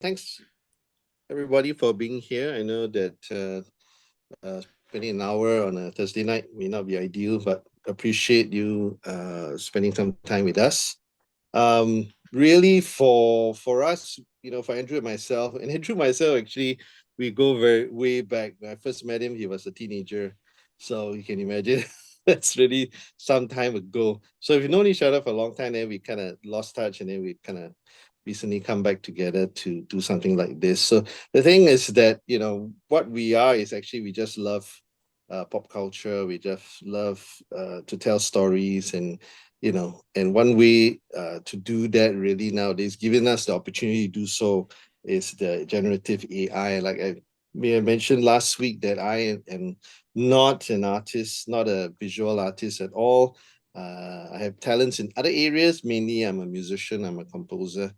Thanks everybody for being here. I know that spending an hour on a Thursday night may not be ideal, but appreciate you spending some time with us. Really, for us, for Andrew and myself, and Andrew and myself actually, we go very way back. When I first met him, he was a teenager, so you can imagine. That's really some time ago. So if you've known each other for a long time, then we kind of lost touch, and then we kind of recently come back together to do something like this. So the thing is that what we are is actually we just love pop culture. We just love to tell stories, and one way to do that really nowadays, giving us the opportunity to do so, is the generative AI. Like I may have mentioned last week that I am not an artist, not a visual artist at all. I have talents in other areas. Mainly, I'm a musician, I'm a composer,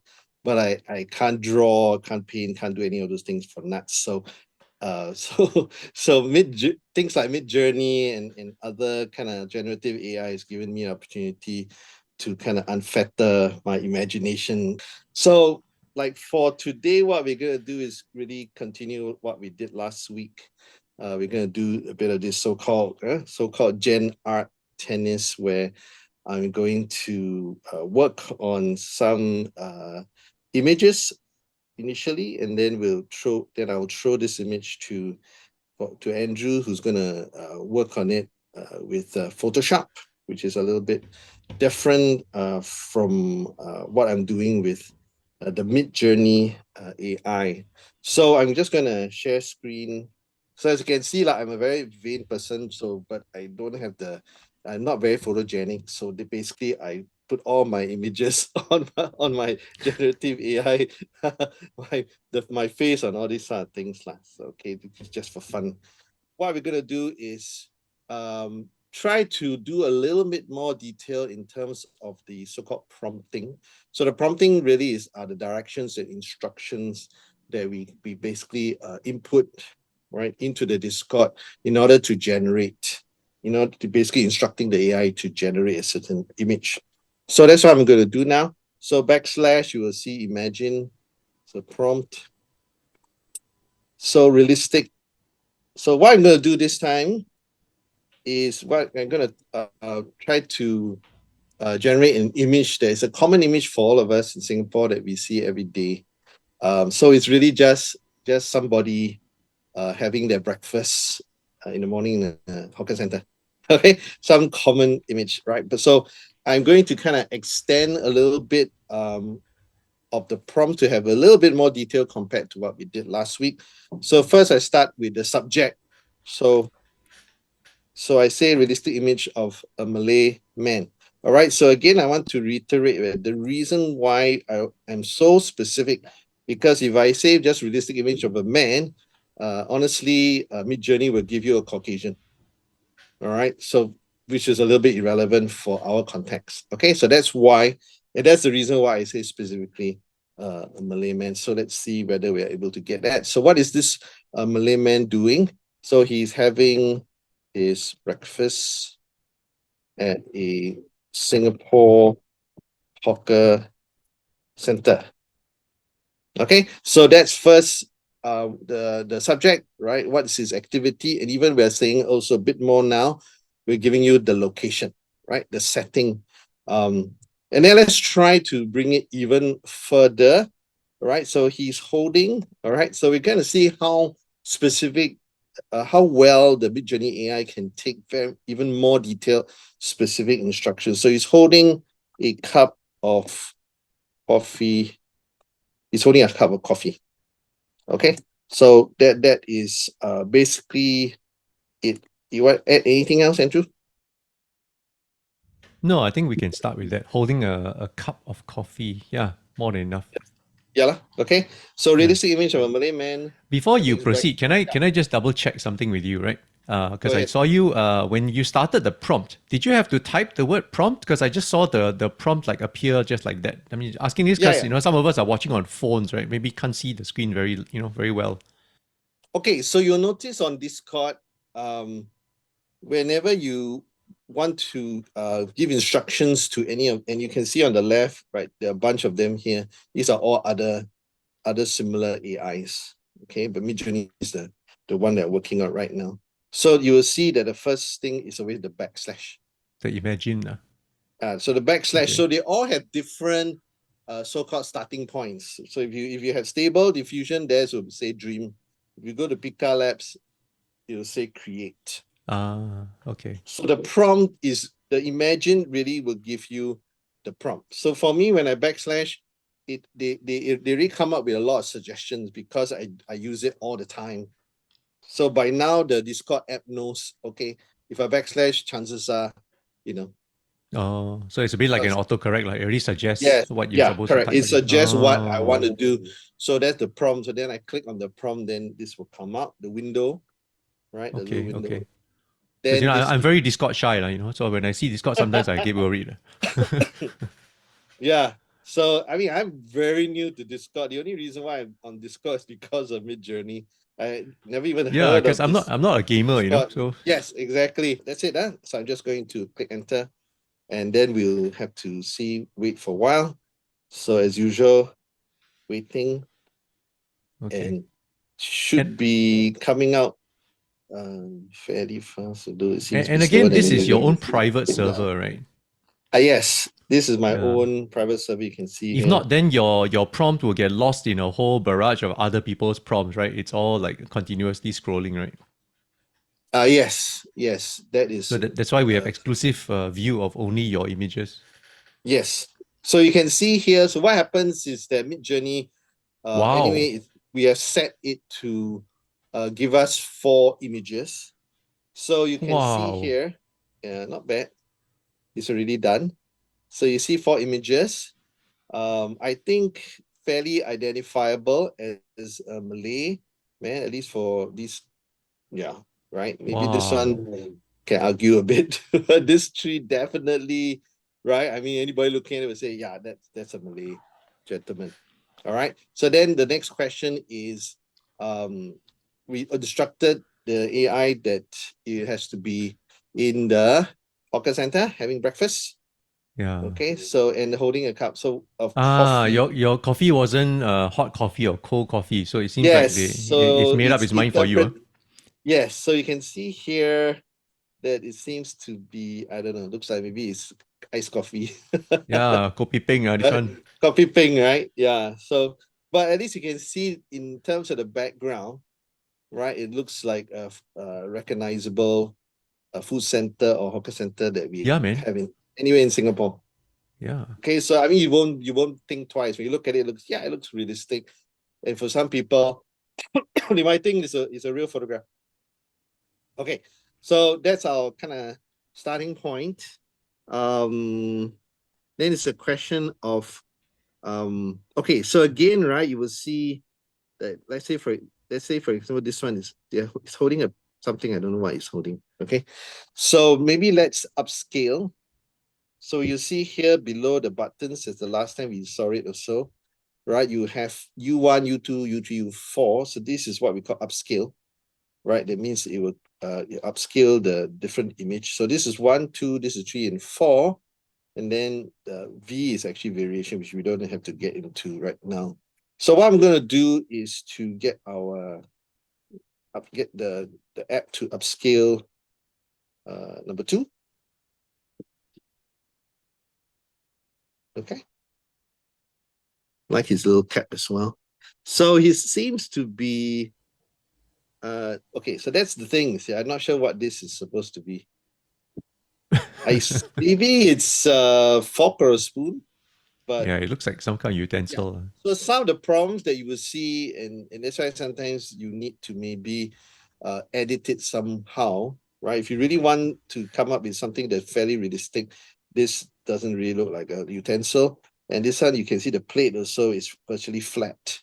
but I can't draw, can't paint, can't do any of those things for nuts. So things like MidJourney and other kind of generative AI has given me an opportunity to kind of unfetter my imagination. So like for today, what we're gonna do is really continue what we did last week. We're gonna do a bit of this so-called GenArt Tennis, where I'm going to work on some images initially, and then I'll throw this image to Andrew, who's gonna work on it with Photoshop, which is a little bit different from what I'm doing with the MidJourney AI. So I'm just gonna share screen. So as you can see, like I'm a very vain person, but I don't have I'm not very photogenic. So basically I put all my images on my generative AI, my face on all these sort of things lah. So okay, just for fun. What we're gonna do is try to do a little bit more detail in terms of the so-called prompting. So the prompting really are the directions and instructions that we basically input right into the Discord in order to basically instructing the AI to generate a certain image. So that's what I'm going to do now. So backslash, you will see imagine. So prompt. So realistic. So what I'm going to do this time is what I'm going to try to generate an image that is a common image for all of us in Singapore that we see every day. So it's really just somebody having their breakfast in the morning in a hawker center. Okay, some common image, right? But so I'm going to kind of extend a little bit of the prompt to have a little bit more detail compared to what we did last week. So first I start with the subject. So I say realistic image of a Malay man. All right. So again, I want to reiterate the reason why I am so specific, because if I say just realistic image of a man, honestly, MidJourney will give you a Caucasian. All right. So which is a little bit irrelevant for our context. Okay. So that's why, and that's the reason why I say specifically a Malay man. So let's see whether we are able to get that. So what is this Malay man doing? So he's having his breakfast at a Singapore hawker center. Okay, so that's first the subject, right? What's his activity? And even we're saying also a bit more now, we're giving you the location, right? The setting. And then let's try to bring it even further. Right. So he's holding. All right. So we're going to see how specific, how well the MidJourney AI can take even more detailed, specific instructions. So he's holding a cup of coffee. He's holding a cup of coffee. Okay. So that is basically it. You want to add anything else, Andrew? No, I think we can start with that. Holding a cup of coffee. Yeah, more than enough. Yeah. Okay. So Yeah. realistic image of a Malay man Before having you his breakfast. proceed, can I just double check something with you, right? Go Because I ahead. saw you when you started the prompt. Did you have to type the word prompt? Because I just saw the prompt like appear just like that. I mean, asking this Yeah. because Yeah. some of us are watching on phones, right? Maybe can't see the screen very well. Okay. So you'll notice on Discord, whenever you want to give instructions to any of, and you can see on the left, right, there are a bunch of them here. These are all other other similar AIs. Okay, but MidJourney is the one that we're working on right now. So you will see that the first thing is always the backslash. The imagine. So the backslash, Okay. so they all have different so-called starting points. So if you have stable diffusion, there's will say dream. If you go to Pika Labs, it'll say create. Okay. So the prompt is the imagine really will give you the prompt. So for me, when I backslash, they really come up with a lot of suggestions because I use it all the time. So by now the Discord app knows, okay, if I backslash, chances are, you know. Oh, so it's a bit like an autocorrect, like it already suggests what you're Yeah, supposed correct. to type. It suggests what I want to Oh, do. So that's the prompt. So then I click on the prompt, then this will come up, the window, right? The little okay, window. okay. Because Then this I'm very Discord shy, so when I see Discord, sometimes I get worried. yeah. So I mean, I'm very new to Discord. The only reason why I'm on Discord is because of MidJourney. I never even Yeah, heard because of this I'm not a gamer, Discord. so Yes, exactly. That's it. So I'm just going to click enter, and then we'll have to wait for a while. So as usual, waiting okay. and should be coming out fairly fast. Although it seems to be And again, slower this than is your usual. own private server, right? Yes, this is my Yeah. own private server. You can see If here. not, then your prompt will get lost in a whole barrage of other people's prompts, right? It's all like continuously scrolling, right? Yes, that So is. that's why we have exclusive view of only your images. Yes. So you can see here. So what happens is that MidJourney, Wow. anyway, we have set it to give us 4 images. So you can see Wow. here, not bad. It's already done. So you see 4 images. I think fairly identifiable as a Malay man, at least for these. Yeah, right. Maybe this Wow. one can argue a bit, but this 3 definitely, right? I mean, anybody looking at it would say, yeah, that's a Malay gentleman. All right. So then the next question is, we instructed the AI that it has to be in the hawker center having breakfast. Yeah. Okay, so and holding a cup of coffee. Your coffee wasn't hot coffee or cold coffee, so it seems like Yes, it's so made up it's its mind for you. Huh? yes, so you can see here that it seems to be, I don't know, looks like maybe it's iced coffee. Yeah, kopi peng, this one. Coffee ping, right? Yeah. So, but at least you can see in terms of the background, right? It looks like a recognizable food center or hawker center that we Yeah, man. have anywhere in Singapore. Yeah. Okay, so I mean, you won't think twice when you look at it. It looks realistic, and for some people, they might think it's a real photograph. Okay, so that's our kind of starting point. Then it's a question of okay, so again, right, you will see that let's say for example, this one is it's holding something, I don't know what it's holding. Okay, so maybe let's upscale. So you see here below the buttons as the last time we saw it or so, right? You have U1, U2, U3, U4. So this is what we call upscale, right? That means it will upscale the different image. So this is 1, 2, this is 3 and 4. And then V is actually variation, which we don't have to get into right now. So what I'm going to do is to get the app to upscale number 2. Okay. Like his little cap as well. So he seems to be okay, so that's the thing. See, I'm not sure what this is supposed to be. Maybe it's a fork or a spoon, but Yeah, it looks like some kind of utensil. so some of the problems that you will see, and that's why sometimes you need to maybe edit it somehow, right? If you really want to come up with something that's fairly realistic, this doesn't really look like a utensil. And this one, you can see the plate also is virtually flat.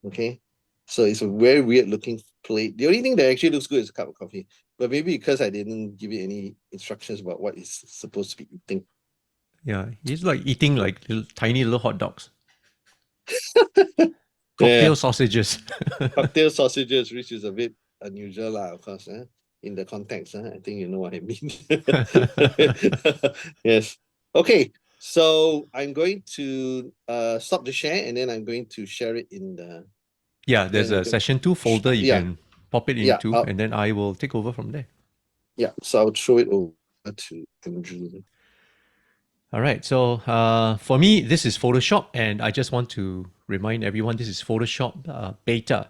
Okay, so it's a very weird looking plate. The only thing that actually looks good is a cup of coffee, but maybe because I didn't give it any instructions about what it's supposed to be eating. Yeah, it's like eating like tiny little hot dogs. Yeah, Cocktail sausages. cocktail sausages, which is a bit unusual, lah, of course. In the context, I think you know what I mean. Yes. Okay. So I'm going to stop the share, and then I'm going to share it in the. Yeah, there's Then we a can. session 2 folder you Yeah, can pop it yeah, into, and then I will take over from there. yeah. So I'll throw it over to Andrew. All right, so for me, this is Photoshop, and I just want to remind everyone this is Photoshop beta.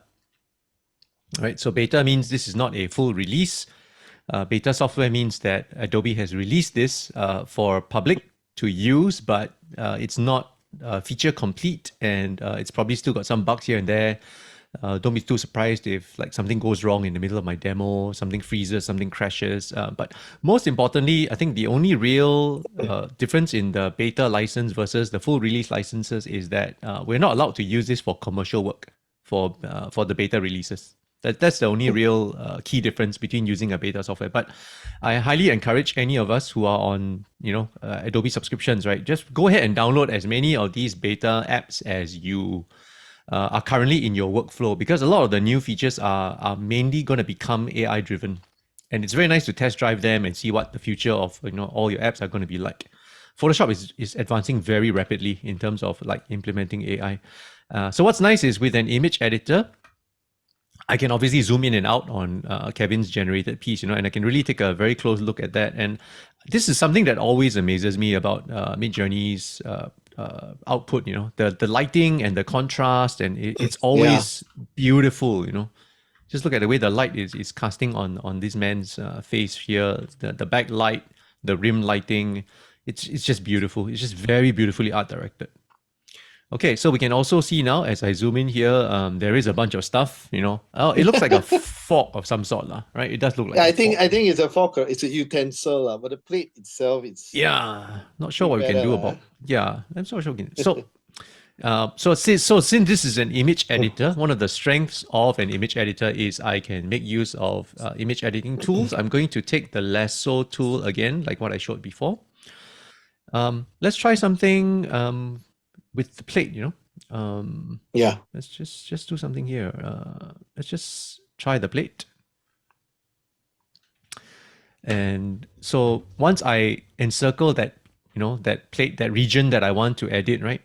All right, so beta means this is not a full release. Beta software means that Adobe has released this for public to use, but it's not feature complete, and it's probably still got some bugs here and there. Don't be too surprised if like something goes wrong in the middle of my demo, something freezes, something crashes. But most importantly, I think the only real difference in the beta license versus the full release licenses is that we're not allowed to use this for commercial work for the beta releases. That's the only real key difference between using a beta software. But I highly encourage any of us who are on Adobe subscriptions, right? Just go ahead and download as many of these beta apps as you are currently in your workflow, because a lot of the new features are mainly going to become AI driven, and it's very nice to test drive them and see what the future of all your apps are going to be like. Photoshop is advancing very rapidly in terms of like implementing AI. So what's nice is with an image editor, I can obviously zoom in and out on Kevin's generated piece, and I can really take a very close look at that. And this is something that always amazes me about MidJourney's output. The lighting and the contrast, and it's always beautiful. Just look at the way the light is casting on this man's face here. The backlight, the rim lighting, it's just beautiful. It's just very beautifully art directed. Okay, so we can also see now as I zoom in here, there is a bunch of stuff. Oh, it looks like a fork of some sort, right? It does look like. Yeah, I think it's a fork. It's a utensil, but the plate itself, it's not sure what we can do about. Yeah, I'm not sure. So since this is an image editor, one of the strengths of an image editor is I can make use of image editing tools. I'm going to take the lasso tool again, like what I showed before. Let's try something with the plate, Let's just do something here. Let's just try the plate. And so once I encircle that, that plate, that region that I want to edit, right?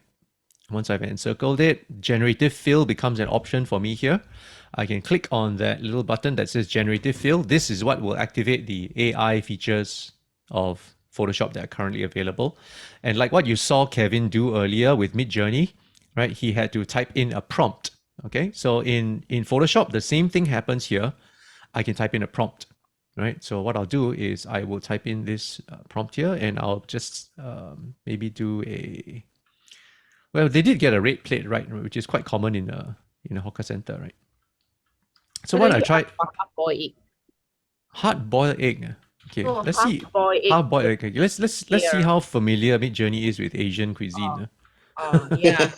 Once I've encircled it, Generative Fill becomes an option for me here. I can click on that little button that says Generative Fill. This is what will activate the AI features of Photoshop that are currently available. And like what you saw Kevin do earlier with MidJourney, right? He had to type in a prompt. Okay, so in Photoshop, the same thing happens here. I can type in a prompt, right? So what I'll do is I will type in this prompt here, and I'll just maybe do a. Well, they did get a red plate, right? Which is quite common in a hawker center, right? So what I tried. Hard-boiled egg. Hard-boiled egg. Okay, let's see. Egg. Hard-boiled egg. Okay, let's see how familiar MidJourney is with Asian cuisine. Yeah.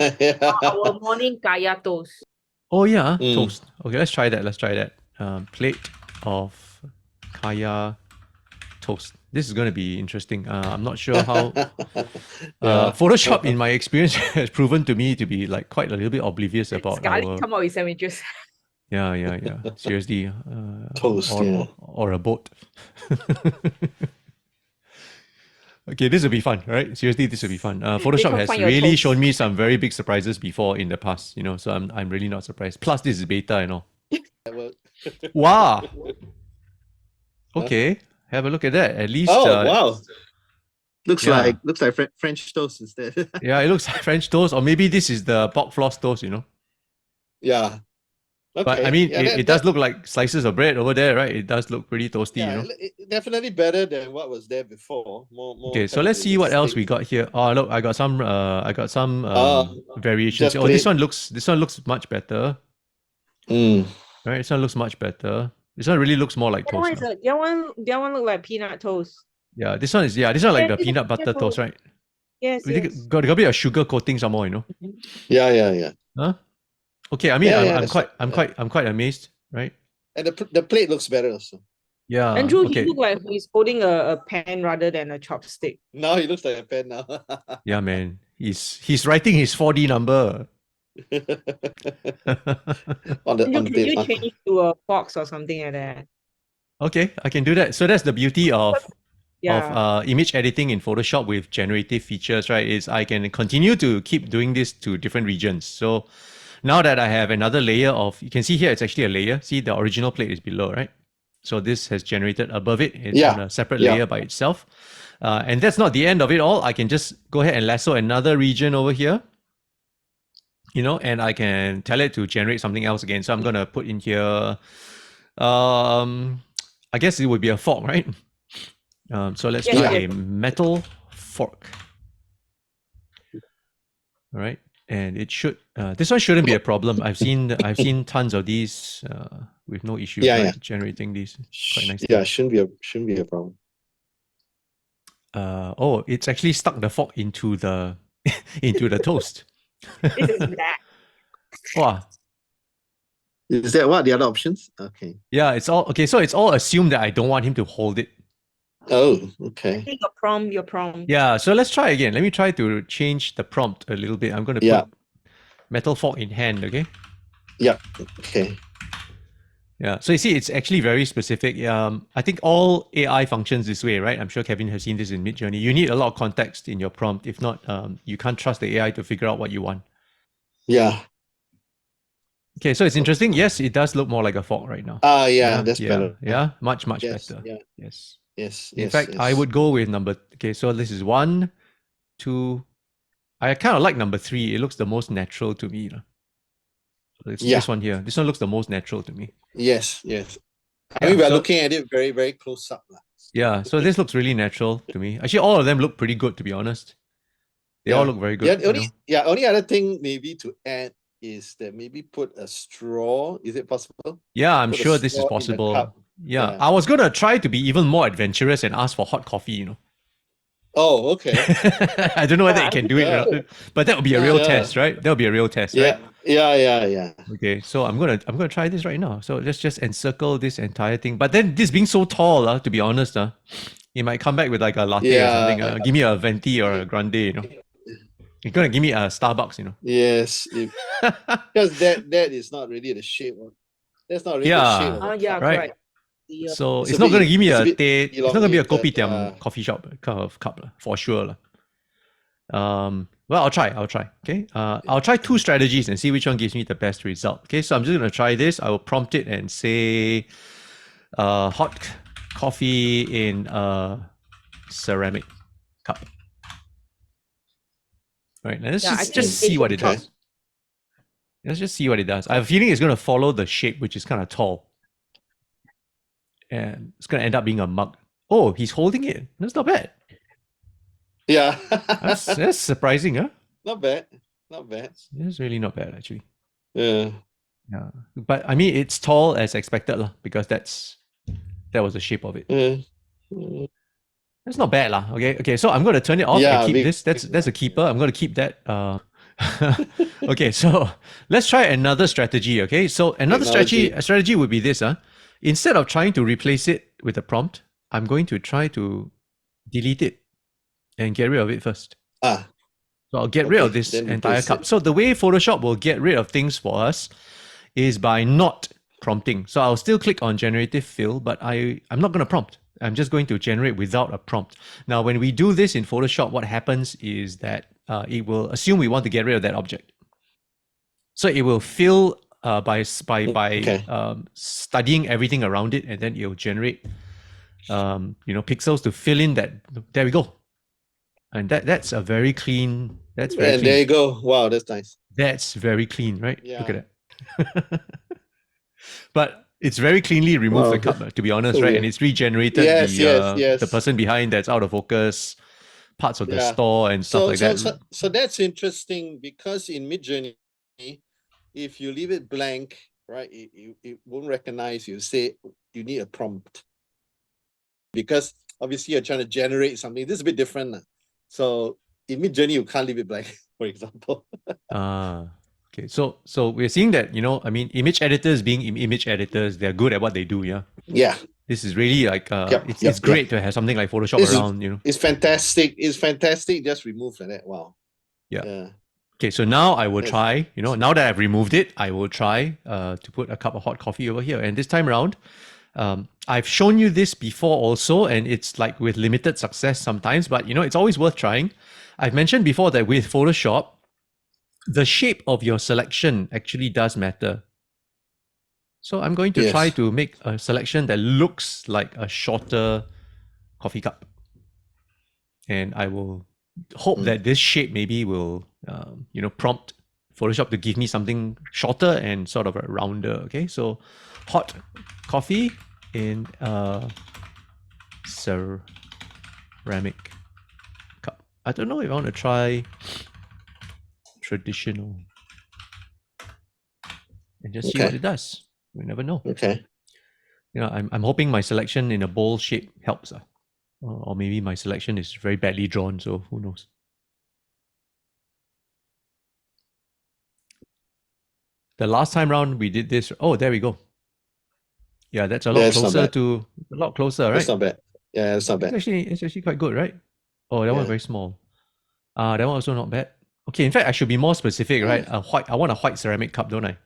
Our morning kaya toast. Oh yeah, toast. Okay, let's try that. Plate of kaya toast. This is going to be interesting. I'm not sure how Photoshop, in my experience, has proven to me to be like quite a little bit oblivious about our... come out with sandwiches. Yeah. Seriously. Toast, or a boat. Okay, this will be fun, right? Seriously, this will be fun. Photoshop has really shown me some very big surprises before in the past, so I'm really not surprised. Plus, this is beta, Wow. Okay, have a look at that. At least. Oh wow. Looks like French toast instead. Yeah, it looks like French toast, or maybe this is the pork floss toast, Yeah. Okay. But I mean, it does look like slices of bread over there, right? It does look pretty toasty, definitely better than what was there before. More okay, so let's see what else we got here. Oh, look, I got some variations. Oh, this one looks much better. Right, this one looks much better. This one really looks more like toast. That one look like peanut toast. Yeah, this one like the peanut butter toast, right? Yes. Got a bit of sugar coating some more, Yeah. Huh? Okay, I mean, I'm quite amazed, right? And the plate looks better also. Yeah. Andrew, he looks like he's holding a pan rather than a chopstick. Now he looks like a pen now. Yeah, man. He's writing his 4D number. Can you change to a box or something like that? Okay, I can do that. So that's the beauty of Yeah. image editing in Photoshop with generative features, right, is I can continue to keep doing this to different regions. So now that I have another layer of, you can see here, it's actually a layer. See, the original plate is below, right? So this has generated above it. It's on a separate layer by itself. And that's not the end of it all. I can just go ahead and lasso another region over here, and I can tell it to generate something else again. So I'm going to put in here, I guess it would be a fork, right? So let's try a metal fork. All right. And it should, this one shouldn't be a problem. I've seen tons of these with no issues, generating these quite nicely. Yeah, shouldn't be a problem. Oh, it's actually stuck the fork into the into the toast. This is black. Wow. Is that what the other options? Okay. Yeah, it's all okay. So it's all assumed that I don't want him to hold it. Oh, okay. I think your prompt. Yeah, so let's try again. Let me try to change the prompt a little bit. I'm going to put metal fork in hand, okay? Yeah, okay. Yeah, so you see, it's actually very specific. I think all AI functions this way, right? I'm sure Kevin has seen this in MidJourney. You need a lot of context in your prompt. If not, you can't trust the AI to figure out what you want. Yeah. Okay, so it's interesting. Yes, it does look more like a fork right now. That's better. Yeah, much Yes, better. yeah. Yes. Yes. In fact, I would go with number. Okay, so this is 1, 2. I kind of like number 3. It looks the most natural to me. So it's this one here. This one looks the most natural to me. Yes. I mean, we're looking at it very, very close up. Yeah, so this looks really natural to me. Actually, all of them look pretty good, to be honest. They all look very good. Only other thing maybe to add is that maybe put a straw. Is it possible? Yeah, I'm sure this is possible. Yeah, I was going to try to be even more adventurous and ask for hot coffee, Oh, okay. I don't know whether you can do it, but that would be a real test, right? That would be a real test, right? Yeah. Okay, so I'm gonna try this right now. So let's just encircle this entire thing. But then this being so tall, to be honest, it might come back with like a latte or something. Give me a venti or a grande, You're gonna give me a Starbucks, Yes, because that is not really the shape. That's not really the shape. Right. Right. So it's not going to give me a tea. It's not going to be a kopitiam coffee shop kind of cup for sure. Well, I'll try. Okay. I'll try 2 strategies and see which one gives me the best result. Okay. So I'm just going to try this. I will prompt it and say, hot coffee in a ceramic cup. All right. Now let's just see what it does. Let's just see what it does. I have a feeling it's going to follow the shape, which is kind of tall. And it's going to end up being a mug. Oh, he's holding it. That's not bad. Yeah. That's surprising, huh? Not bad. It's really not bad, actually. Yeah. But I mean, it's tall as expected, because that was the shape of it. That's not bad, lah. Okay. So I'm going to turn it off and keep this. That's a keeper. I'm going to keep that. Okay, so let's try another strategy. Okay, so another strategy would be this. Instead of trying to replace it with a prompt, I'm going to try to delete it and get rid of it first. So I'll get rid of this entire cup. So the way Photoshop will get rid of things for us is by not prompting. So I'll still click on Generative Fill, but I'm not going to prompt. I'm just going to generate without a prompt. Now, when we do this in Photoshop, what happens is that it will assume we want to get rid of that object. So it will fill by studying everything around it, and then it will generate pixels to fill in that. There we go. And that's a very clean. That's very clean. There you go. Wow, that's nice. That's very clean, right? Yeah. Look at that. But it's very cleanly removed the cup, to be honest, right? And it's regenerated the person behind that's out of focus, parts of the store and stuff like that. So that's interesting, because in MidJourney, if you leave it blank, right, it won't recognize you. Say you need a prompt, because obviously you're trying to generate something. This is a bit different. So in MidJourney, you can't leave it blank, for example. Okay, so we're seeing that, image editors being image editors, they're good at what they do, yeah? Yeah. This is really like, it's great to have something like Photoshop around, It's fantastic. It's fantastic. Just remove like that. Wow. Yeah. Okay, so now I will try, now that I've removed it, I will try to put a cup of hot coffee over here. And this time around, I've shown you this before also, and it's like with limited success sometimes, but you know, it's always worth trying. I've mentioned before that with Photoshop, the shape of your selection actually does matter. So I'm going to try Yes. to make a selection that looks like a shorter coffee cup. And I will hope that this shape maybe will, you know, prompt Photoshop to give me something shorter and sort of a rounder. Okay, so hot coffee in a ceramic cup. I don't know if I want to try traditional and just see what Okay. it does. We never know. Okay. You know, I'm hoping my selection in a bowl shape helps. Or maybe my selection is very badly drawn, so who knows. The last time round we did this. Oh, there we go. Yeah, that's a lot That's not closer bad. to a lot closer, That's right? not bad. Yeah, that's not bad. It's actually quite good, right? Oh, that one Yeah. very small. That one also not bad. Okay, in fact, I should be more specific, right? I want a white ceramic cup, don't I?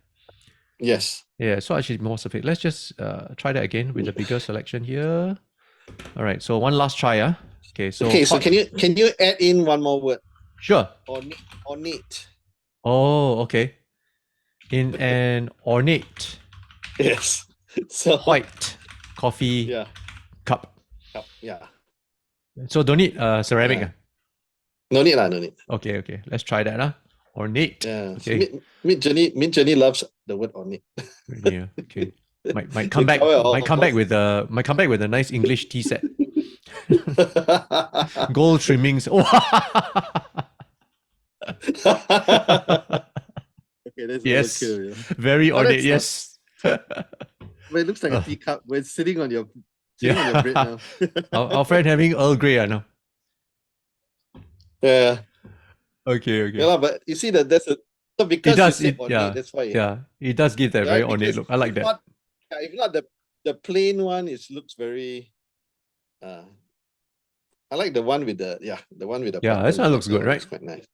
Yes. Yeah, so I should be more specific. Let's just try that again with the bigger selection here. All right, so one last try, Okay, so Okay, so hot. can you add in one more word? Sure. Ornate. Oh, okay. In an ornate Yes. So white coffee yeah. cup. Yeah. So don't need ceramic. Yeah. No need lah, no need. Okay. Let's try that. Ornate. Yeah. So Okay. MidJourney loves the word ornate. Yeah. Okay. Might They come back. cover Might come back almost- with a nice English tea set. Gold trimmings. Oh. Okay, that's Yes. overkill, yeah. Very Oh, ornate. that's Yes. But it looks like a teacup. But it's sitting on your bread now. Our friend having Earl Grey, I know. Yeah. Okay. Yeah, lah, but you see that that's a so because It does. you said ornate, that's why. Yeah. It does give that Yeah, very ornate because look. I like if that. not, if not the plain one, it looks very I like the one with the one with the Yeah, this button. one looks good, right? It's quite nice.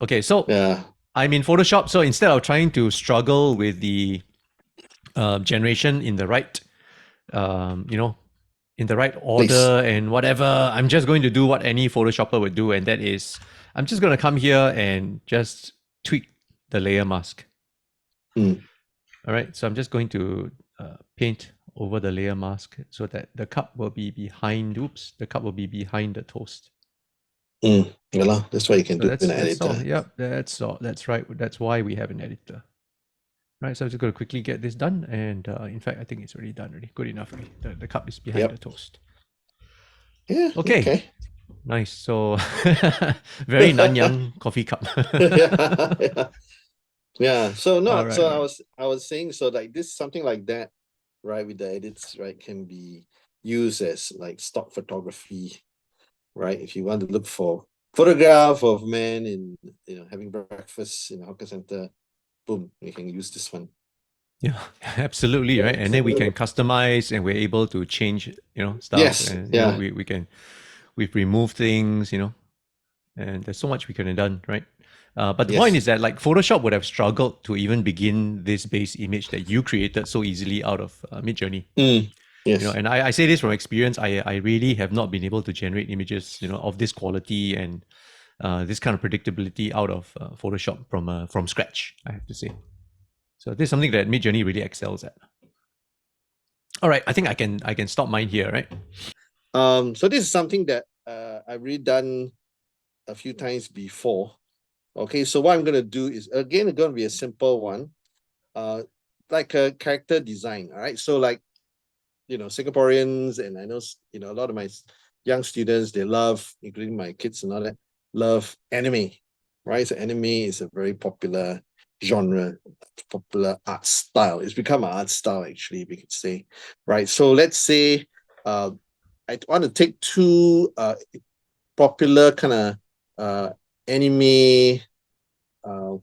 Okay, so Yeah. I'm in Photoshop, so instead of trying to struggle with the generation in the right, in the right order and whatever, I'm just going to do what any Photoshopper would do, and that is, I'm just going to come here and just tweak the layer mask. Mm. All right, so I'm just going to paint over the layer mask so that the cup will be behind. Oops, the cup will be behind the toast. Yeah, that's why you can So do that's in an that's all. editor. Yep, that's all. That's right. That's why we have an editor. Right, so I'm just going to quickly get this done, and in fact, I think it's already done. Already good enough. Already. The cup is behind Yep. the toast. Yeah. Okay. Nice. So very Nanyang coffee cup. Yeah. So no, All so right. I was saying, so like this something like that, right, with the edits, right, can be used as like stock photography, right? If you want to look for photograph of men in having breakfast in a hawker center, boom, you can use this one. Yeah, absolutely, right. And then we can customize, and we're able to change, stuff. Yes, And yeah. we've removed things, and there's so much we could have done, right? But the point is that like Photoshop would have struggled to even begin this base image that you created so easily out of MidJourney. Yes. And I say this from experience. I really have not been able to generate images, of this quality and this kind of predictability out of Photoshop from scratch, I have to say. So this is something that MidJourney really excels at. All right, I think I can stop mine here, right? So this is something that I've really done a few times before. Okay, so what I'm gonna do is again going to be a simple one, like a character design. All right, so like Singaporeans, and I know a lot of my young students, they love, including my kids and all that, love anime, right? So anime is a very popular genre, popular art style. It's become an art style, actually, we could say, right? So let's say I want to take two popular kind of anime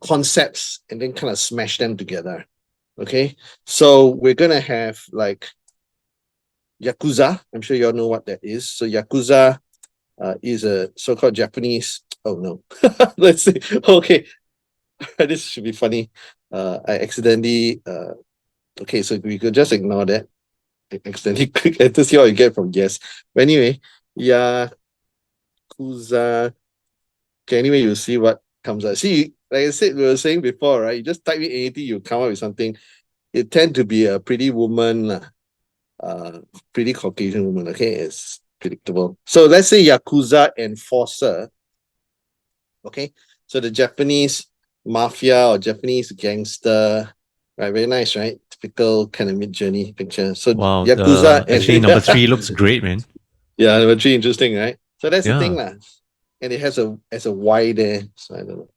concepts and then kind of smash them together. Okay, so we're gonna have like Yakuza. I'm sure you all know what that is. So Yakuza is a so-called Japanese. Oh no, let's see. Okay, this should be funny. I accidentally. Okay, so we could just ignore that. accidentally click enter, see what you get from yes. But anyway, Yakuza. Okay, anyway, you see what comes out. See, like I said, we were saying before, right? You just type in anything, you come up with something. It tend to be a pretty woman, pretty Caucasian woman. Okay, it's predictable. So let's say Yakuza Enforcer. Okay, so the Japanese mafia or Japanese gangster, right? Very nice, right? Typical kind of MidJourney picture. So Wow. Yakuza Actually, number 3 looks great, man. yeah, number 3 interesting, right? So that's the thing, Yeah. lah. And it has a Y there. So I don't know.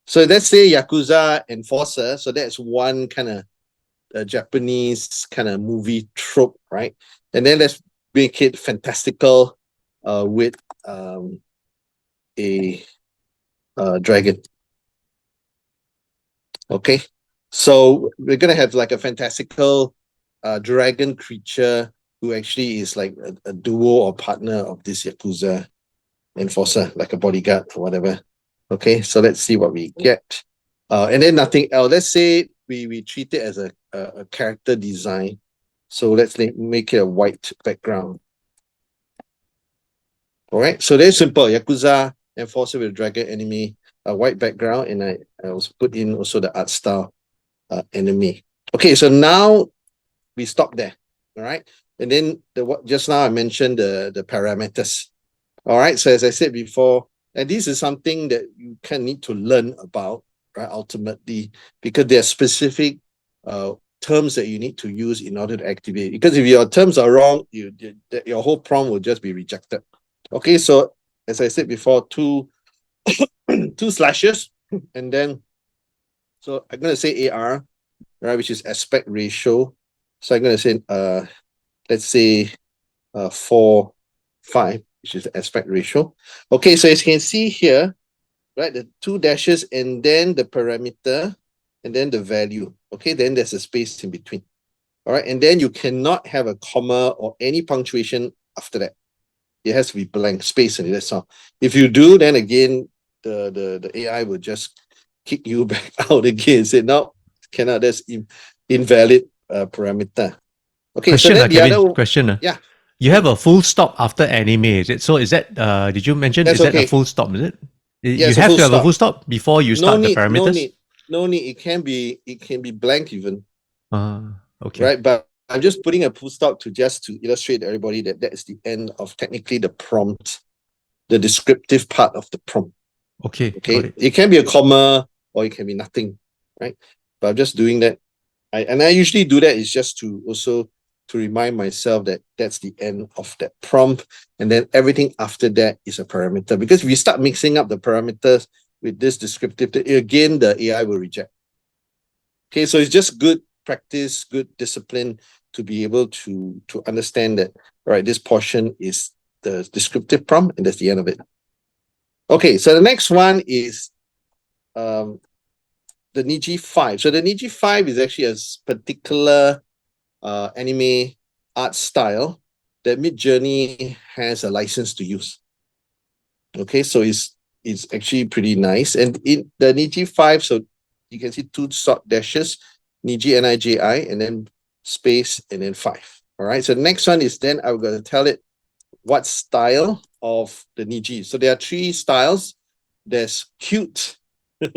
So let's say Yakuza Enforcer. So that's one kind of Japanese kind of movie trope, right? And then let's make it fantastical with a dragon. Okay, so we're gonna have like a fantastical dragon creature who actually is like a duo or partner of this Yakuza enforcer, like a bodyguard or whatever. Okay, so let's see what we get. And then nothing else. Let's say we treat it as a character design. So let's make it a white background. All right, so very simple. Yakuza enforcer with dragon enemy, a white background, and I also put in also the art style enemy. Okay, so now we stop there. All right, and then just now I mentioned the parameters. All right, so as I said before, and this is something that you can need to learn about, right? Ultimately, because there are specific terms that you need to use in order to activate. Because if your terms are wrong, your whole prompt will just be rejected. Okay, so as I said before, two slashes, and then so I'm gonna say AR, right, which is aspect ratio. So I'm gonna say let's say 4:5, which is the aspect ratio. Okay, so as you can see here, right, the 2 dashes and then the parameter and then the value. Okay, then there's a space in between. All right, and then you cannot have a comma or any punctuation after that. It has to be blank space in it. That's all. If you do, then again, the AI will just kick you back out again. Say no, cannot. That's invalid parameter. Okay, Question, so then the Kevin. other, Question. yeah, You have a full stop after anime, is it? So is that, did you mention, that's is that a okay. full stop, is it? Yeah, You it's a have full to have a stop. full stop before you No start the need, no parameters? need, no need. It can be blank even, Okay. right? But I'm just putting a full stop to illustrate to everybody that is the end of technically the prompt, the descriptive part of the prompt. Okay, got Okay, it. it can be a comma or it can be nothing, right? But I'm just doing that. I usually do that is just to also to remind myself that that's the end of that prompt, and then everything after that is a parameter. Because if you start mixing up the parameters with this descriptive, again the AI will reject. Okay, so it's just good practice, good discipline to be able to understand that, right, this portion is the descriptive prompt and that's the end of it. Okay, so the next one is the Niji 5. So the Niji 5 is actually a particular anime art style that MidJourney has a license to use. Okay, so it's actually pretty nice. And in the Niji 5, so you can see 2 short dashes, Niji N-I-J-I, and then space, and then 5. All right, so the next one is then I'm going to tell it what style of the Niji. So there are 3 styles. There's cute,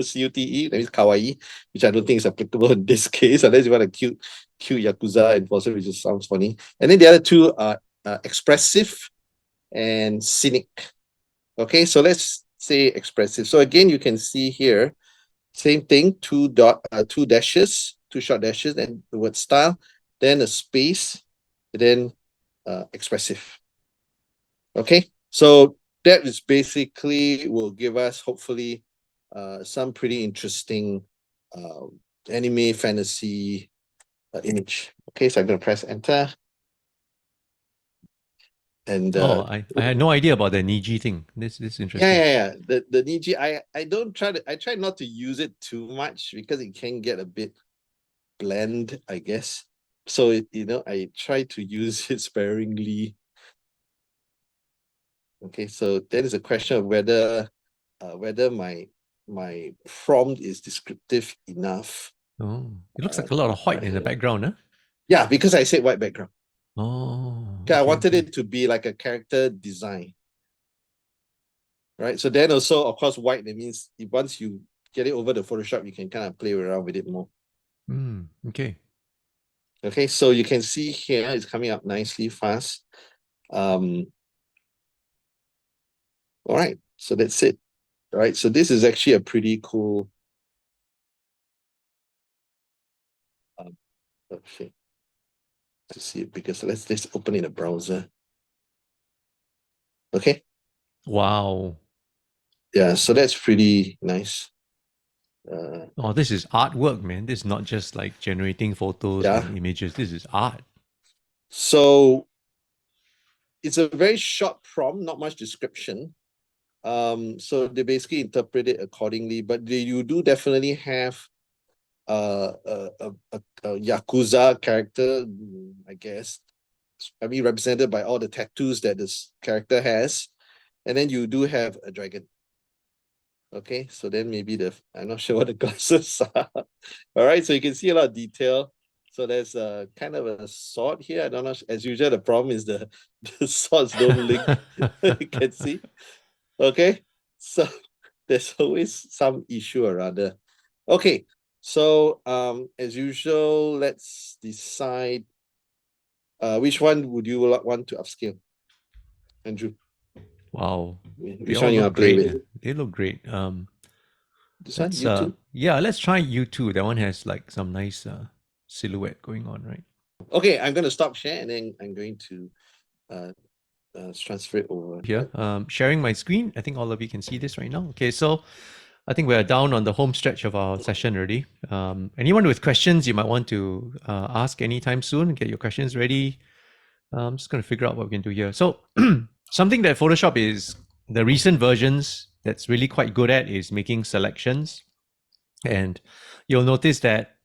C-U-T-E, that means kawaii, which I don't think is applicable in this case, unless you want a cute Yakuza enforcer, which just sounds funny. And then the other 2 are expressive and scenic. Okay, so let's say expressive. So again, you can see here, same thing, 2 dashes, 2 short dashes, and the word style, then a space, then expressive. Okay, so that is basically will give us hopefully some pretty interesting anime fantasy image. Okay, so I'm going to press enter. And I had no idea about the Niji thing. This is interesting. yeah. The Niji, I try not to use it too much because it can get a bit bland, I guess. So I try to use it sparingly. Okay, so that is a question of whether my prompt is descriptive enough. Oh, it looks like a lot of white in the background, huh? Yeah, because I said white background. Oh, Okay, I okay, wanted okay. it to be like a character design, right? So then also, of course, white, that means once you get it over the Photoshop, you can kind of play around with it more. Okay. Okay, so you can see here, it's coming up nicely fast. All right, so that's it. All right, so this is actually a pretty cool okay, to see it because let's open in a browser. Okay, Wow. yeah, so that's pretty nice. Oh, this is artwork, man. This is not just like generating photos Yeah, and images. This is art. so it's a very short prompt, not much description. So they basically interpret it accordingly, but you do definitely have a Yakuza character, I guess. I mean, represented by all the tattoos that this character has. And then you do have a dragon. Okay, so then maybe I'm not sure what the glasses are. All right, so you can see a lot of detail. So there's a kind of a sword here. I don't know. As usual, the problem is the swords don't link. You can see. Okay, so there's always some issue or other. Okay, so as usual, let's decide which one would you want to upscale, Andrew? Wow. They Which all one you look want to play great. with? They look great. This one, Let's you too? yeah, let's try U2. That one has like some nice silhouette going on, right? Okay, I'm going to stop share and then I'm going to uh, transfer it over. Here, sharing my screen. I think all of you can see this right now. Okay, so I think we're down on the home stretch of our session already. Anyone with questions you might want to ask anytime soon, get your questions ready. I'm just going to figure out what we can do here. So something that Photoshop is, the recent versions that's really quite good at is making selections. And you'll notice that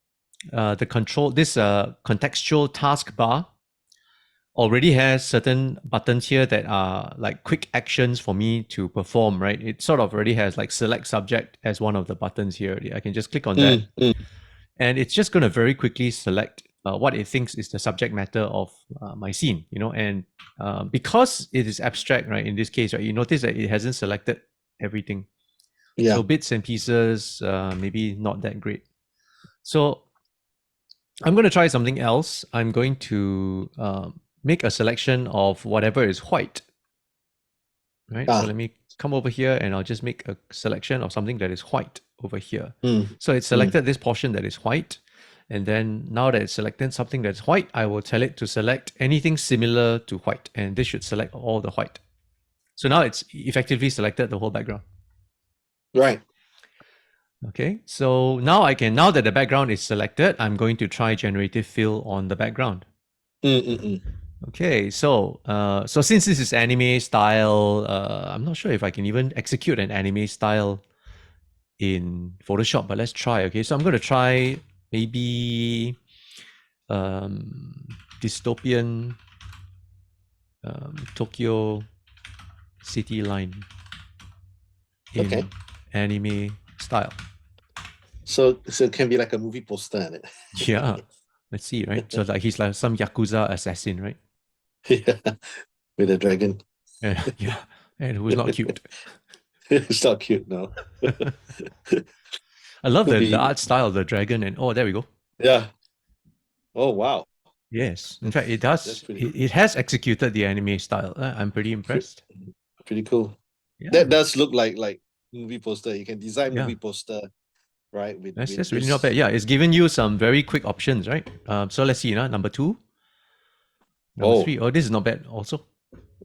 the control, this contextual taskbar already has certain buttons here that are like quick actions for me to perform, right? It sort of already has like select subject as one of the buttons here. I can just click on that and it's just going to very quickly select what it thinks is the subject matter of my scene, and because it is abstract, right? In this case, right, you notice that it hasn't selected everything. Yeah. So bits and pieces, maybe not that great. So I'm going to try something else. I'm going to make a selection of whatever is white, right? So let me come over here and I'll just make a selection of something that is white over here. So it's selected this portion that is white. And then now that it's selected something that's white, I will tell it to select anything similar to white. And this should select all the white. So now it's effectively selected the whole background. Right. Okay, so now now that the background is selected, I'm going to try Generative Fill on the background. Okay, so so since this is anime style, I'm not sure if I can even execute an anime style in Photoshop, but let's try. Okay, so I'm going to try maybe dystopian Tokyo city line in anime style. So it can be like a movie poster in it. Yeah, let's see, right? So like he's like some Yakuza assassin, right? Yeah, with a dragon. Yeah, and who's not cute. It's not cute, no. I love the art style of the dragon, and oh, there we go. Yeah. Oh, wow. Yes, in fact, it does. It has executed the anime style. I'm pretty impressed. Pretty cool. Yeah. That does look like movie poster. You can design movie poster, right? That's just really not bad. Yeah, it's given you some very quick options, right? So let's see, number 2. Number 3. Oh, this is not bad also.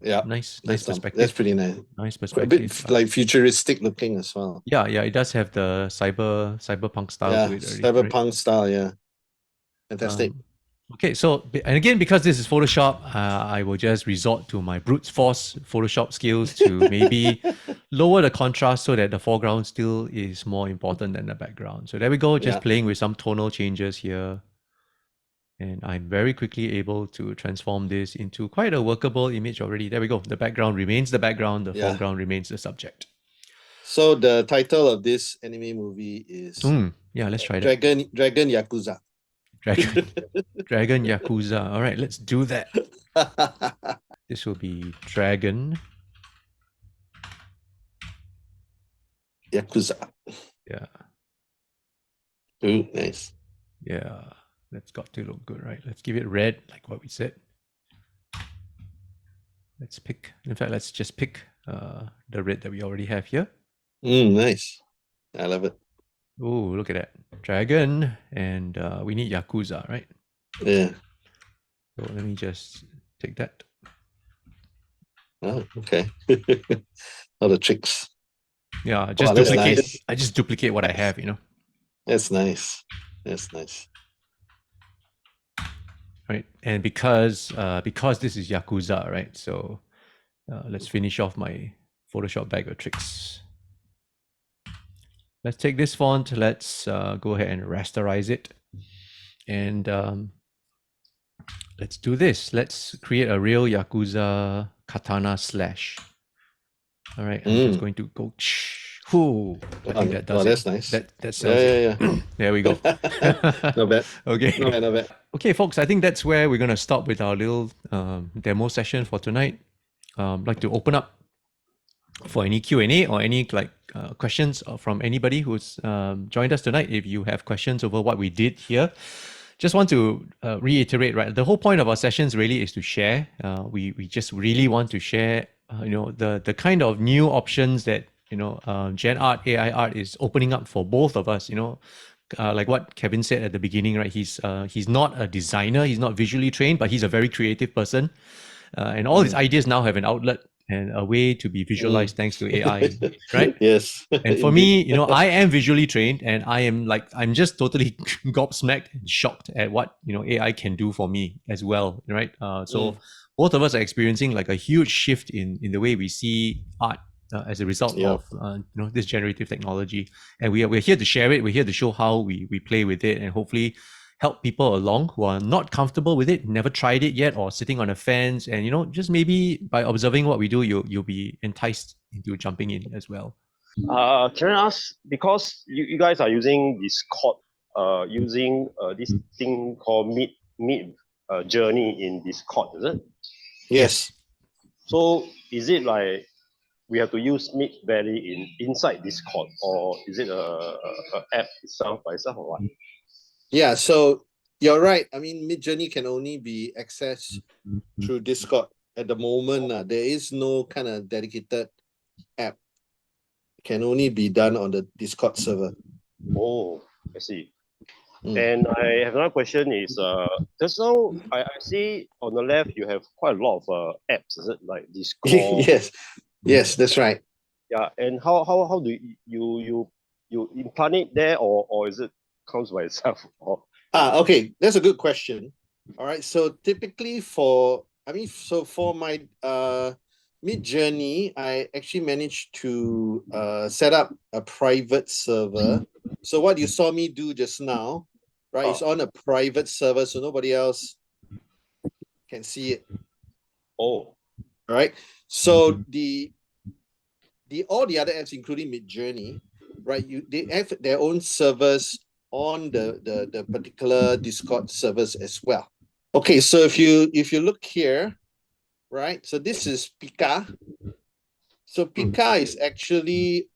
Yeah. Nice perspective. That's pretty nice. Nice perspective. A bit like futuristic looking as well. Yeah, it does have the cyberpunk style to it already. Cyberpunk style, yeah. Fantastic. Okay, so, and again, because this is Photoshop, I will just resort to my brute force Photoshop skills to maybe lower the contrast so that the foreground still is more important than the background. So there we go, just playing with some tonal changes here. And I'm very quickly able to transform this into quite a workable image already. There we go. The background remains the background, the foreground remains the subject. So the title of this anime movie is let's try that. Dragon Yakuza. Dragon Yakuza. All right, let's do that. This will be dragon. Yakuza. Yeah. Ooh, nice. Yeah. That's got to look good, right? Let's give it red, like what we said. Let's pick, in fact, let's just pick the red that we already have here. Nice. I love it. Oh, look at that. Dragon, and we need Yakuza, right? Yeah. So let me just take that. Oh, okay. All the tricks. Yeah, just that's duplicate. nice. I just duplicate what I have, you know. That's nice. That's nice. Right, and because this is Yakuza, right? So let's finish off my Photoshop bag of tricks. Let's take this font. Let's go ahead and rasterize it, and let's do this. Let's create a real Yakuza katana slash. All right, I'm just going to go. Whoo! I think that does it. That's nice. That sells it. Yeah. There we go. Not bad. Okay. Not bad, not bad. Okay, folks, I think that's where we're going to stop with our little demo session for tonight. I'd like to open up for any Q&A or any questions from anybody who's joined us tonight. If you have questions over what we did here, just want to reiterate, right? The whole point of our sessions really is to share. We just really want to share, the kind of new options that, GenArt, AI art is opening up for both of us, like what Kevin said at the beginning, right? He's not a designer, he's not visually trained, but he's a very creative person. And all his ideas now have an outlet and a way to be visualized thanks to AI, right? Yes. And for me, I am visually trained, and I'm just totally gobsmacked and shocked at what AI can do for me as well, right? So both of us are experiencing like a huge shift in the way we see art as a result of this generative technology, and we're here to share it. We're here to show how we play with it, and hopefully help people along who are not comfortable with it, never tried it yet, or sitting on a fence, and just maybe by observing what we do, you'll be enticed into jumping in as well. Can I ask, because you guys are using Discord, using this thing called MidJourney in Discord, is it? Yes. So is it like we have to use Mid Valley inside Discord, or is it a app itself by itself, or what? Yeah, so you're right. I mean, MidJourney can only be accessed through Discord at the moment. There is no kind of dedicated app. It can only be done on the Discord server. Oh, I see. And I have another question is, just now I see on the left you have quite a lot of apps, is it, like Discord? Yes, that's right. Yeah, and how do you implant it there, or is it comes by itself? Okay, that's a good question. All right, so typically for my MidJourney, I actually managed to set up a private server. So what you saw me do just now, right, is on a private server, so nobody else can see it. Oh, all right. So all the other apps, including MidJourney, right, they have their own servers on the particular Discord servers as well. Okay, so if you look here, right, so this is Pika. So Pika is actually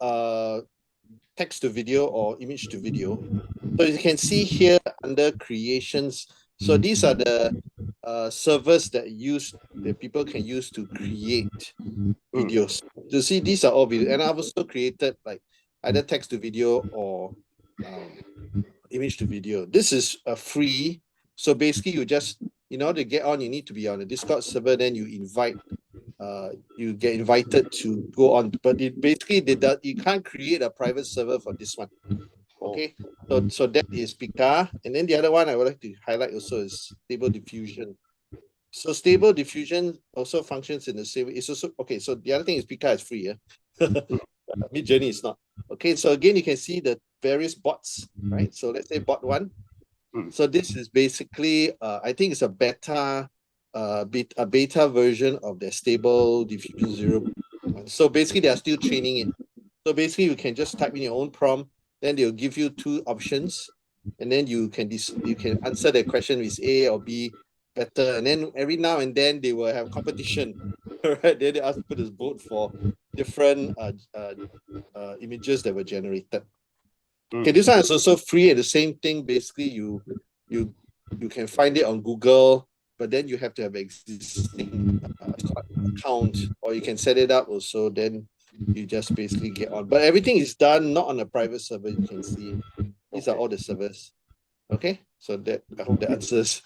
text to video or image to video. So you can see here under creations. So these are the servers that people can use to create videos. You see, these are all videos, and I've also created like either text to video or image to video. This is free. So basically, you just, in order to get on, you need to be on the Discord server. Then you get invited to go on. But you can't create a private server for this one. Okay, so that is Pika, and then the other one I would like to highlight also is Stable Diffusion. So Stable Diffusion also functions in the same way. It's also okay. So the other thing is Pika is free. MidJourney is not. Okay, so again you can see the various bots, right? So let's say bot 1. So this is basically I think it's a beta version of the Stable Diffusion 0. So basically they are still training it. So basically you can just type in your own prompt, then they'll give you 2 options, and then you can answer the question with A or B, better. And then every now and then they will have competition. Right? Then they ask people to vote for different images that were generated. Okay, this one is also free, and the same thing. Basically, you can find it on Google, but then you have to have existing account, or you can set it up also. Then you just basically get on. But everything is done not on a private server. You can see these are all the servers. Okay, so that I hope that answers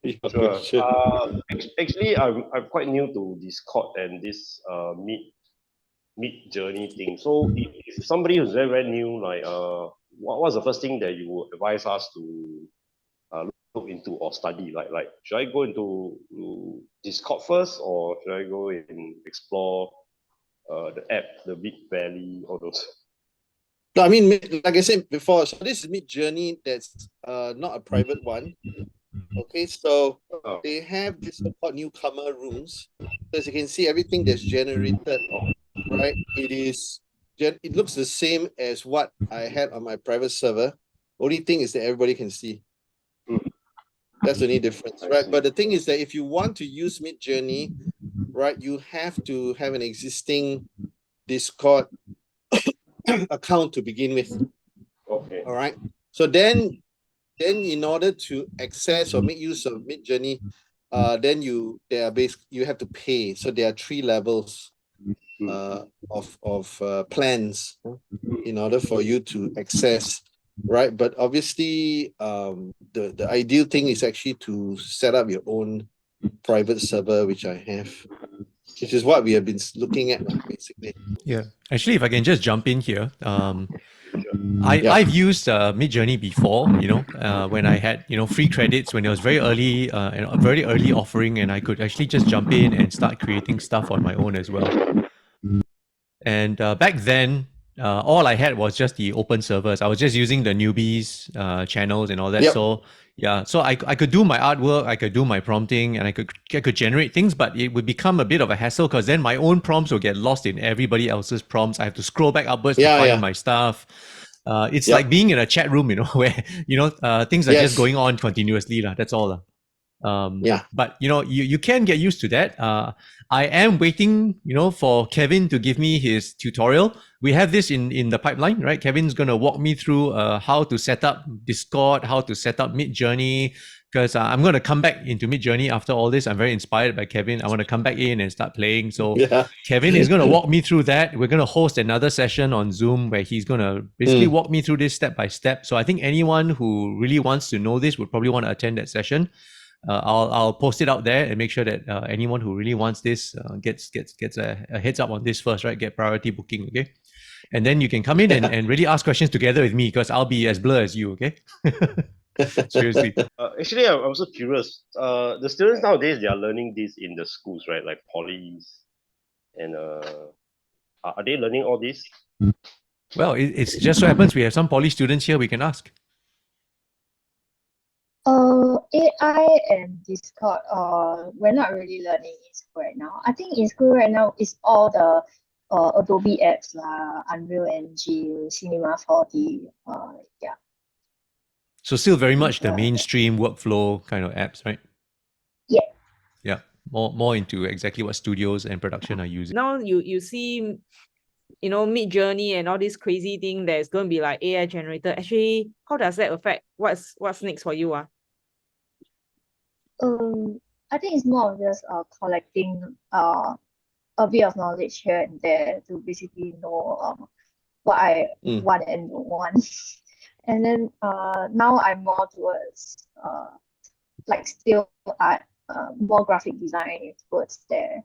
your question. Actually, I'm quite new to Discord and this MidJourney thing. So if somebody who's very new, like what's the first thing that you would advise us to look into or study? Like should I go into Discord first, or should I go and explore the app, the Big Valley, all those? No, I mean, like I said before, so this is MidJourney. That's not a private one. Okay, so they have this so-called newcomer rooms. So as you can see, everything that's generated, right? It looks the same as what I had on my private server. Only thing is that everybody can see. That's the only difference, right? But the thing is that if you want to use MidJourney, right, you have to have an existing Discord account to begin with. Okay. All right. So then in order to access or make use of MidJourney, then you have to pay. So there are 3 levels of plans in order for you to access, right? But obviously, the ideal thing is actually to set up your own private server, which I have, which is what we have been looking at basically. Yeah. Actually, if I can just jump in here, I've used MidJourney before, when I had, free credits, when it was very early, a very early offering, and I could actually just jump in and start creating stuff on my own as well. And back then, all I had was just the open servers. I was just using the newbies channels and all that. Yep. So yeah, so I could do my artwork, I could do my prompting, and I could generate things, but it would become a bit of a hassle because then my own prompts will get lost in everybody else's prompts. I have to scroll back upwards to find my stuff. It's like being in a chat room, where things are just going on continuously. That's all. But you can get used to that. I am waiting, for Kevin to give me his tutorial. We have this in the pipeline, right? Kevin's gonna walk me through how to set up Discord, how to set up MidJourney, because I'm gonna come back into MidJourney after all this. I'm very inspired by Kevin. I want to come back in and start playing. So Kevin is gonna walk me through that. We're gonna host another session on Zoom where he's gonna basically walk me through this step by step. So I think anyone who really wants to know this would probably want to attend that session. I'll post it out there and make sure that anyone who really wants this gets a heads up on this first, right? Get priority booking, okay? And then you can come in and really ask questions together with me because I'll be as blur as you, okay? Seriously. Actually, I'm also curious. The students nowadays, they are learning this in the schools, right? Like polys, and are they learning all this? Well, it's just so happens we have some poly students here we can ask. AI and Discord, we're not really learning in school right now. I think in school right now is all the Adobe apps, Unreal Engine, Cinema 4D, yeah. So still very much the mainstream workflow kind of apps, right? Yeah. Yeah, more into exactly what studios and production are using. Now you see, MidJourney and all this crazy thing that's going to be like AI generated. Actually, how does that affect what's next for you? I think it's more of just collecting a bit of knowledge here and there to basically know what I want and don't want. And then now I'm more towards like still art, more graphic design towards there.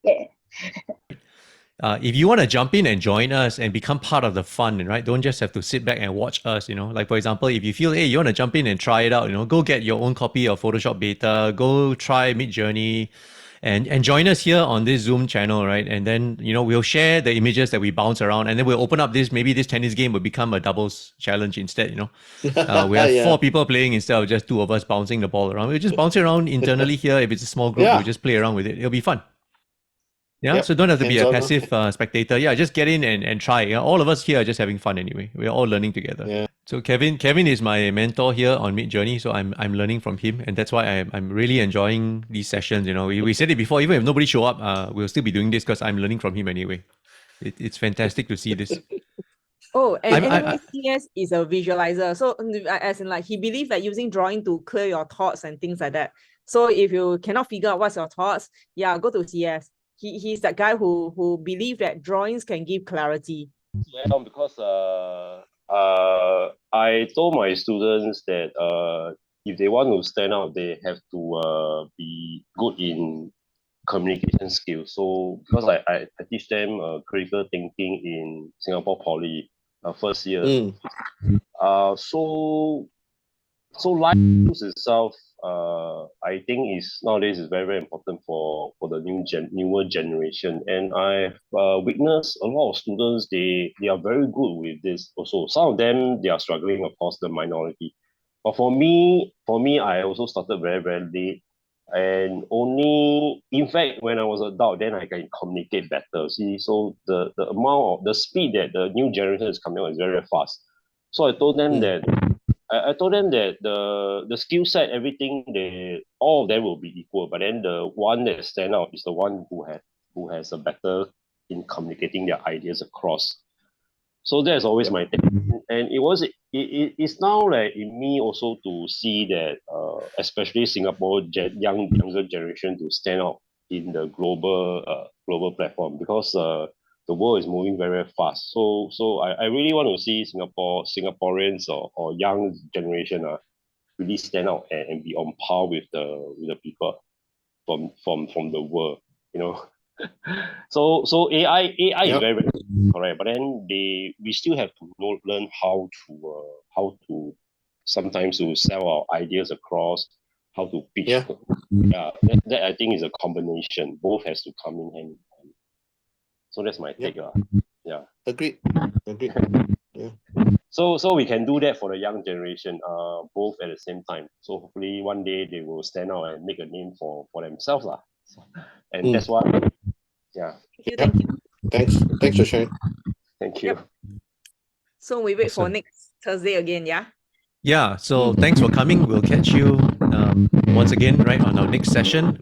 Yeah. If you want to jump in and join us and become part of the fun, right? Don't just have to sit back and watch us, Like, for example, if you feel, hey, you want to jump in and try it out, go get your own copy of Photoshop Beta, go try MidJourney, and join us here on this Zoom channel, right? And then, we'll share the images that we bounce around, and then we'll open up maybe this tennis game will become a doubles challenge instead, We have 4 people playing instead of just 2 of us bouncing the ball around. We'll just bounce around internally here. If it's a small group, we'll just play around with it. It'll be fun. Yeah, so don't have to be a passive spectator. Yeah, just get in and try. All of us here are just having fun anyway. We're all learning together. Yeah. So Kevin is my mentor here on MidJourney, so I'm learning from him, and that's why I'm really enjoying these sessions. You know, we said it before, even if nobody show up, we'll still be doing this because I'm learning from him anyway. It's fantastic to see this. Oh, and I- anyway, CS is a visualizer. So as in like he believes that using drawing to clear your thoughts and things like that. So if you cannot figure out what's your thoughts, yeah, go to CS. He's that guy who believes that drawings can give clarity. Well, because I told my students that if they want to stand out, they have to be good in communication skills. So because I teach them critical thinking in Singapore Poly first year. Mm. So life skills itself, I think is nowadays is very, very important for the newer generation. And I've witnessed a lot of students, they are very good with this also. Some of them, they are struggling, of course, the minority. But for me, I also started very, very late. And only, in fact, when I was an adult, then I can communicate better. See, so the amount of the speed that the new generation is coming out is very, very fast. So I told them that I told them that the skill set, everything, all of them will be equal, but then the one that stand out is the one who has a better in communicating their ideas across. So that's always my thing. And it's now like in me also to see that especially Singapore younger generation to stand out in the global platform, because the world is moving very, very fast. So I really want to see Singaporeans or young generation really stand out and be on par with the people from the world, you know. So AI is Yep. very, very correct, but then we still have to learn how to sometimes to sell our ideas across, how to pitch. Yeah. Yeah, that I think is a combination. Both has to come in hand in hand. So that's my Yep. take. Yeah. Agreed. Agreed. Yeah. So we can do that for the young generation, both at the same time. So hopefully one day they will stand out and make a name for themselves. And that's what, yeah. Thank you. Thanks for sharing. Thank you. Yep. So we wait for Awesome. next Thursday again, yeah? Yeah, so thanks for coming. We'll catch you once again, right, on our next session.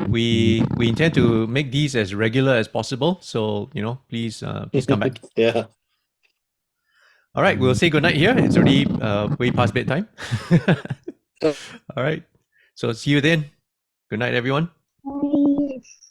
We intend to make these as regular as possible. So, you know, please come back. Yeah. All right, we'll say goodnight here. It's already way past bedtime. All right. So see you then. Good night, everyone.